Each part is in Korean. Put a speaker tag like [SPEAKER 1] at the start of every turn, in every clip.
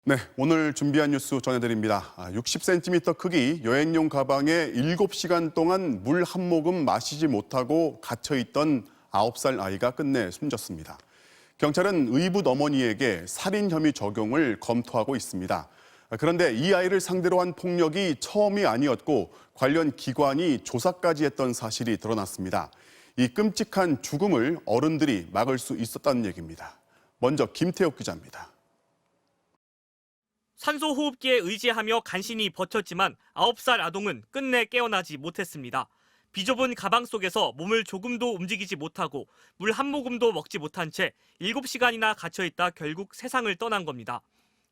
[SPEAKER 1] 네, 오늘 준비한 뉴스 전해드립니다. 60cm 크기 여행용 가방에 7시간 동안 물 한 모금 마시지 못하고 갇혀있던 9살 아이가 끝내 숨졌습니다. 경찰은 의붓 어머니에게 살인 혐의 적용을 검토하고 있습니다. 그런데 이 아이를 상대로 한 폭력이 처음이 아니었고 관련 기관이 조사까지 했던 사실이 드러났습니다. 이 끔찍한 죽음을 어른들이 막을 수 있었다는 얘기입니다. 먼저 김태욱 기자입니다.
[SPEAKER 2] 산소호흡기에 의지하며 간신히 버텼지만 9살 아동은 끝내 깨어나지 못했습니다. 비좁은 가방 속에서 몸을 조금도 움직이지 못하고 물 한 모금도 먹지 못한 채 7시간이나 갇혀있다 결국 세상을 떠난 겁니다.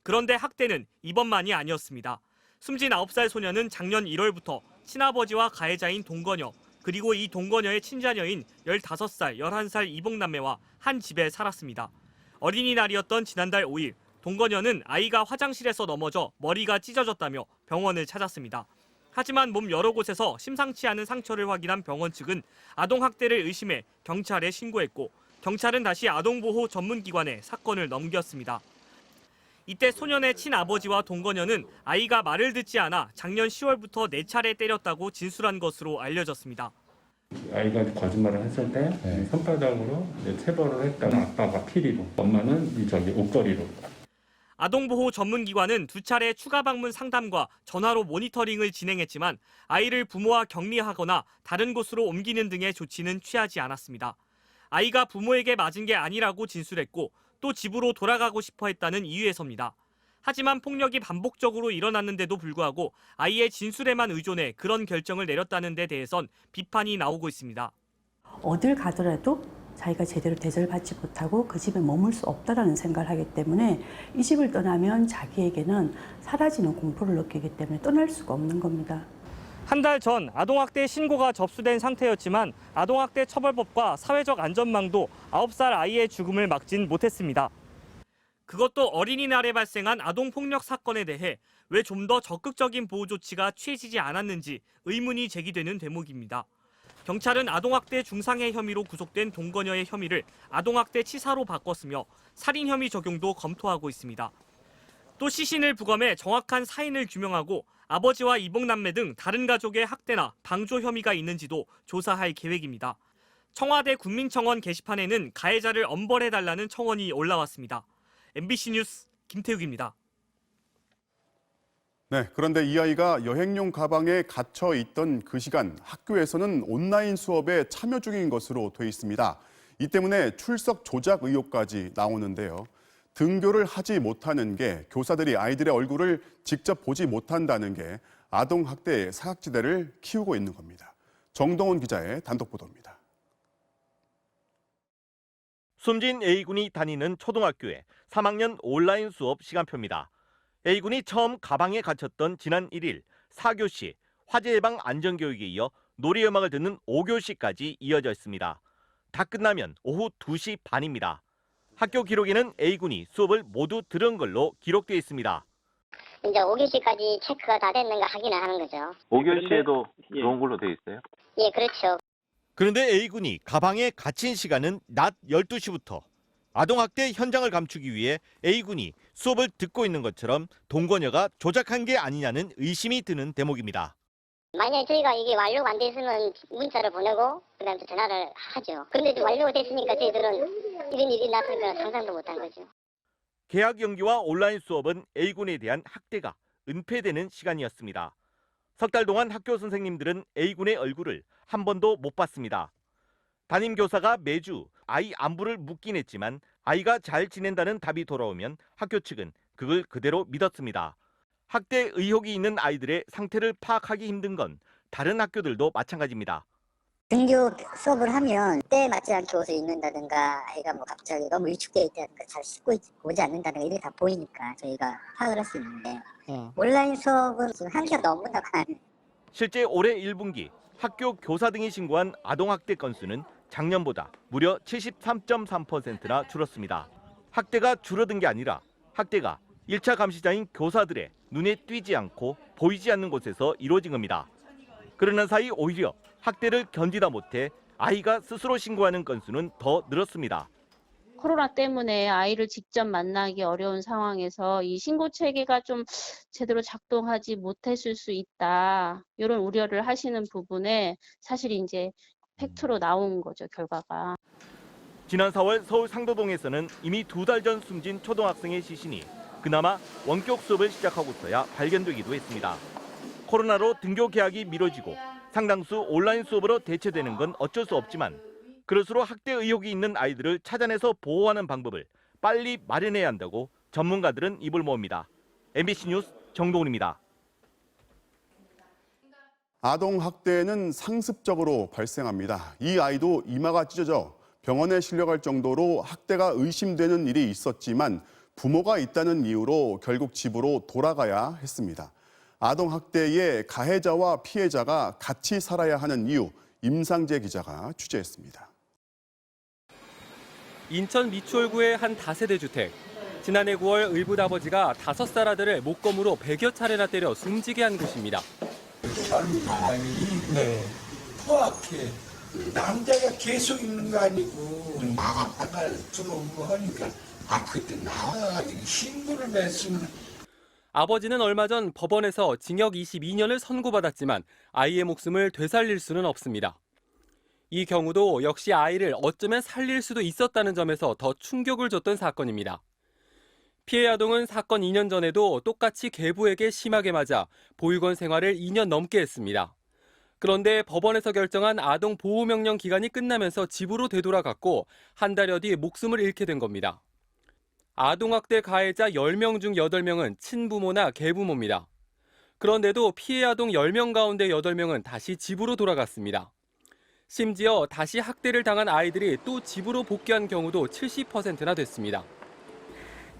[SPEAKER 2] 그런데 학대는 이번만이 아니었습니다. 숨진 9살 소녀는 작년 1월부터 친아버지와 가해자인 동거녀, 그리고 이 동거녀의 친자녀인 15살, 11살 이복남매와 한 집에 살았습니다. 어린이날이었던 지난달 5일, 동거녀는 아이가 화장실에서 넘어져 머리가 찢어졌다며 병원을 찾았습니다. 하지만 몸 여러 곳에서 심상치 않은 상처를 확인한 병원 측은 아동학대를 의심해 경찰에 신고했고 경찰은 다시 아동보호 전문기관에 사건을 넘겼습니다. 이때 소년의 친아버지와 동거녀는 아이가 말을 듣지 않아 작년 10월부터 4차례 때렸다고 진술한 것으로 알려졌습니다.
[SPEAKER 3] 아이가 거짓말을 했을 때 손바닥으로 체벌을 했다가 아빠가 피리로, 엄마는 옷걸이로.
[SPEAKER 2] 아동보호 전문기관은 2차례 추가 방문 상담과 전화로 모니터링을 진행했지만 아이를 부모와 격리하거나 다른 곳으로 옮기는 등의 조치는 취하지 않았습니다. 아이가 부모에게 맞은 게 아니라고 진술했고 또 집으로 돌아가고 싶어 했다는 이유에서입니다. 하지만 폭력이 반복적으로 일어났는데도 불구하고 아이의 진술에만 의존해 그런 결정을 내렸다는 데 대해선 비판이 나오고 있습니다.
[SPEAKER 4] 어딜 가더라도 자기가 제대로 대접을 받지 못하고 그 집에 머물 수 없다는 생각을 하기 때문에 이 집을 떠나면 자기에게는 사라지는 공포를 느끼기 때문에 떠날 수가 없는 겁니다.
[SPEAKER 2] 한 달 전 아동학대 신고가 접수된 상태였지만 아동학대 처벌법과 사회적 안전망도 9살 아이의 죽음을 막진 못했습니다. 그것도 어린이날에 발생한 아동폭력 사건에 대해 왜 좀 더 적극적인 보호 조치가 취해지지 않았는지 의문이 제기되는 대목입니다. 경찰은 아동학대 중상해 혐의로 구속된 동거녀의 혐의를 아동학대 치사로 바꿨으며 살인 혐의 적용도 검토하고 있습니다. 또 시신을 부검해 정확한 사인을 규명하고 아버지와 이복남매 등 다른 가족의 학대나 방조 혐의가 있는지도 조사할 계획입니다. 청와대 국민청원 게시판에는 가해자를 엄벌해달라는 청원이 올라왔습니다. MBC 뉴스 김태욱입니다.
[SPEAKER 1] 네, 그런데 이 아이가 여행용 가방에 갇혀 있던 그 시간 학교에서는 온라인 수업에 참여 중인 것으로 돼 있습니다. 이 때문에 출석 조작 의혹까지 나오는데요. 등교를 하지 못하는 게 교사들이 아이들의 얼굴을 직접 보지 못한다는 게 아동학대의 사각지대를 키우고 있는 겁니다. 정동훈 기자의 단독 보도입니다.
[SPEAKER 5] 숨진 A군이 다니는 초등학교의 3학년 온라인 수업 시간표입니다. A군이 처음 가방에 갇혔던 지난 1일 4교시 화재 예방 안전교육에 이어 놀이음악을 듣는 5교시까지 이어져 있습니다. 다 끝나면 오후 2시 반입니다. 학교 기록에는 A군이 수업을 모두 들은 걸로 기록되어 있습니다.
[SPEAKER 6] 이제 5교시까지 체크가 다 됐는가 확인을 하는 거죠.
[SPEAKER 7] 5교시에도 들어온 걸로 되어 있어요?
[SPEAKER 6] 예, 그렇죠.
[SPEAKER 5] 그런데 A군이 가방에 갇힌 시간은 낮 12시부터. 아동학대 현장을 감추기 위해 A군이 수업을 듣고 있는 것처럼 동거녀가 조작한 게 아니냐는 의심이 드는 대목입니다.
[SPEAKER 6] 만약에 저희가 이게 완료가 안 돼 있으면 문자를 보내고 그다음에 전화를 하죠. 그런데 이제 완료가 됐으니까 저희들은 이런 일이 났을 거라 상상도 못한 거죠.
[SPEAKER 5] 개학 연기와 온라인 수업은 A군에 대한 학대가 은폐되는 시간이었습니다. 석 달 동안 학교 선생님들은 A군의 얼굴을 한 번도 못 봤습니다. 담임 교사가 매주 아이 안부를 묻긴 했지만 아이가 잘 지낸다는 답이 돌아오면 학교 측은 그걸 그대로 믿었습니다. 학대 의혹이 있는 아이들의 상태를 파악하기 힘든 건 다른 학교들도 마찬가지입니다.
[SPEAKER 8] 등교 수업을 하면 때에 맞지 않게 옷을 입는다든가 아이가 뭐 갑자기 너무 위축되어 있다든가 잘 씻고 오지 않는다든가 이게 다 보이니까 저희가 파악을 할 수 있는데 온라인 수업은 지금 한시가 너무나 많아요.
[SPEAKER 5] 실제 올해 1분기 학교 교사 등이 신고한 아동학대 건수는 작년보다 무려 73.3%나 줄었습니다. 학대가 줄어든 게 아니라 학대가 1차 감시자인 교사들의 눈에 띄지 않고 보이지 않는 곳에서 이루어진 겁니다. 그러는 사이 오히려 학대를 견디다 못해 아이가 스스로 신고하는 건수는 더 늘었습니다.
[SPEAKER 9] 코로나 때문에 아이를 직접 만나기 어려운 상황에서 이 신고 체계가 좀 제대로 작동하지 못했을 수 있다. 이런 우려를 하시는 부분에 사실 이제 팩트로 나온 거죠, 결과가.
[SPEAKER 5] 지난 4월 서울 상도동에서는 이미 2달 전 숨진 초등학생의 시신이 그나마 원격 수업을 시작하고서야 발견되기도 했습니다. 코로나로 등교 개학이 미뤄지고 상당수 온라인 수업으로 대체되는 건 어쩔 수 없지만 그럴수록 학대 의혹이 있는 아이들을 찾아내서 보호하는 방법을 빨리 마련해야 한다고 전문가들은 입을 모읍니다. MBC 뉴스 정동훈입니다.
[SPEAKER 1] 아동 학대는 상습적으로 발생합니다. 이 아이도 이마가 찢어져 병원에 실려갈 정도로 학대가 의심되는 일이 있었지만 부모가 있다는 이유로 결국 집으로 돌아가야 했습니다. 아동 학대의 가해자와 피해자가 같이 살아야 하는 이유, 임상재 기자가 취재했습니다.
[SPEAKER 10] 인천 미추홀구의 한 다세대 주택. 지난해 9월 의붓 아버지가 5살 아들을 목검으로 100여 차례나 때려 숨지게 한 곳입니다.
[SPEAKER 11] 젊은 사람이 포악해. 남자가 계속 있는 거 아니고 나갔다가 들어오고 하니까 그때 나와가지고 신고를 했으면.
[SPEAKER 10] 아버지는 얼마 전 법원에서 징역 22년을 선고받았지만 아이의 목숨을 되살릴 수는 없습니다. 이 경우도 역시 아이를 어쩌면 살릴 수도 있었다는 점에서 더 충격을 줬던 사건입니다. 피해 아동은 사건 2년 전에도 똑같이 계부에게 심하게 맞아 보육원 생활을 2년 넘게 했습니다. 그런데 법원에서 결정한 아동 보호명령 기간이 끝나면서 집으로 되돌아갔고 한 달여 뒤 목숨을 잃게 된 겁니다. 아동학대 가해자 10명 중 8명은 친부모나 계부모입니다. 그런데도 피해 아동 10명 가운데 8명은 다시 집으로 돌아갔습니다. 심지어 다시 학대를 당한 아이들이 또 집으로 복귀한 경우도 70%나 됐습니다.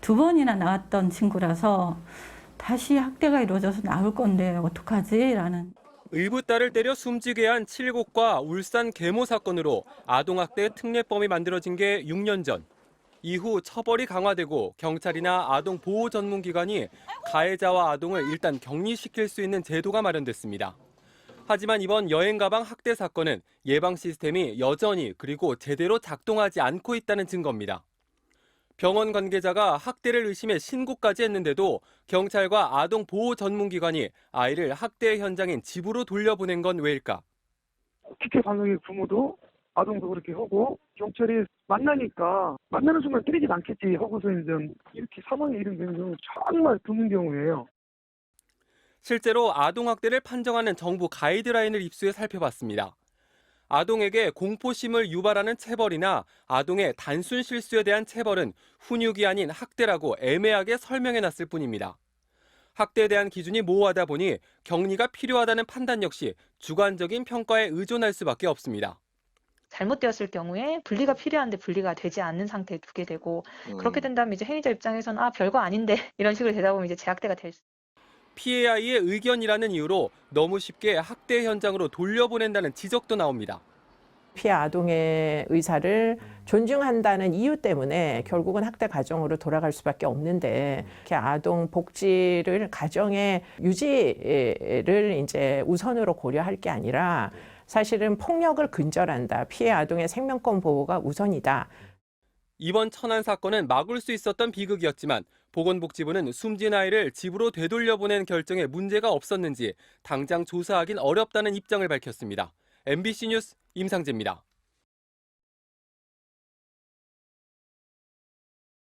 [SPEAKER 12] 2번이나 나왔던 친구라서 다시 학대가 이루어져서 나올 건데 어떡하지? 라는.
[SPEAKER 10] 의붓 딸을 때려 숨지게 한 칠곡과 울산 계모 사건으로 아동학대 특례법이 만들어진 게 6년 전. 이후 처벌이 강화되고 경찰이나 아동 보호 전문기관이 가해자와 아동을 일단 격리시킬 수 있는 제도가 마련됐습니다. 하지만 이번 여행 가방 학대 사건은 예방 시스템이 여전히 그리고 제대로 작동하지 않고 있다는 증거입니다. 병원 관계자가 학대를 의심해 신고까지 했는데도 경찰과 아동 보호 전문기관이 아이를 학대 현장인 집으로 돌려보낸 건 왜일까?
[SPEAKER 13] 특혜 반응의 부모도 아동도 그렇게 하고 경찰이 만나니까 만나는 순간 때리진 않겠지 하고서 이제 이렇게 사망에 이른 경우는 정말 드문 경우예요.
[SPEAKER 10] 실제로 아동학대를 판정하는 정부 가이드라인을 입수해 살펴봤습니다. 아동에게 공포심을 유발하는 체벌이나 아동의 단순 실수에 대한 체벌은 훈육이 아닌 학대라고 애매하게 설명해놨을 뿐입니다. 학대에 대한 기준이 모호하다 보니 격리가 필요하다는 판단 역시 주관적인 평가에 의존할 수밖에 없습니다.
[SPEAKER 14] 잘못되었을 경우에 분리가 필요한데 분리가 되지 않는 상태에 두게 되고 그렇게 된다면 이제 행위자 입장에서는 별거 아닌데 이런 식으로 되다 보면 이제 재학대가 될 수.
[SPEAKER 10] 피해 아이의 의견이라는 이유로 너무 쉽게 학대 현장으로 돌려보낸다는 지적도 나옵니다.
[SPEAKER 15] 피해 아동의 의사를 존중한다는 이유 때문에 결국은 학대 가정으로 돌아갈 수밖에 없는데 이렇게 아동 복지를 가정의 유지를 이제 우선으로 고려할 게 아니라 사실은 폭력을 근절한다. 피해 아동의 생명권 보호가 우선이다.
[SPEAKER 10] 이번 천안 사건은 막을 수 있었던 비극이었지만 보건복지부는 숨진 아이를 집으로 되돌려보낸 결정에 문제가 없었는지 당장 조사하긴 어렵다는 입장을 밝혔습니다. MBC 뉴스 임상재입니다.